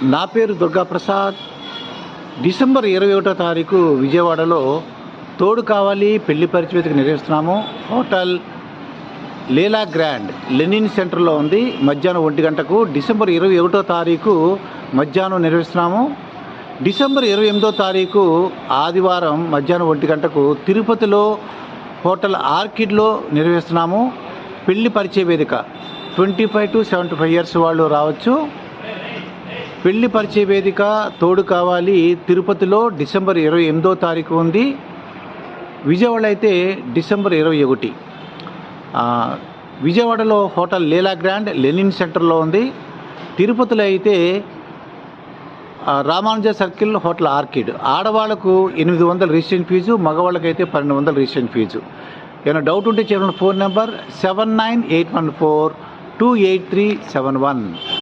నా పేరు దుర్గాప్రసాద్. డిసెంబర్ 21వ తారీఖు విజయవాడలో తోడు కావాలి పెళ్లి పరిచవేదిక నిర్వహిస్తున్నాము. హోటల్ లీలా గ్రాండ్ లెనిన్ సెంటర్లో ఉంది. మధ్యాహ్నం 1 గంటకు డిసెంబర్ 21వ తారీఖు మధ్యాహ్నం నిర్వహిస్తున్నాము. డిసెంబర్ 28వ తారీఖు ఆదివారం మధ్యాహ్నం 1 గంటకు తిరుపతిలో హోటల్ ఆర్కిడ్లో నిర్వహిస్తున్నాము. పెళ్లి పరిచయ వేదిక 25 to 75 years వాళ్ళు రావచ్చు. పెళ్లి పరిచయ వేదిక తోడు కావాలి తిరుపతిలో డిసెంబర్ 28వ తారీఖు ఉంది. విజయవాడ అయితే డిసెంబర్ 21. విజయవాడలో హోటల్ లీలా గ్రాండ్ లెనిన్ సెంటర్లో ఉంది. తిరుపతిలో అయితే రామానుజ సర్కిల్ హోటల్ ఆర్కిడ్. ఆడవాళ్లకు 800 రిజిస్ట్రేషన్ ఫీజు, మగవాళ్ళకైతే 1200 రిజిస్ట్రేషన్ ఫీజు. ఏమైనా డౌట్ ఉంటే చెప్పిన ఫోన్ నెంబర్ 7981428371.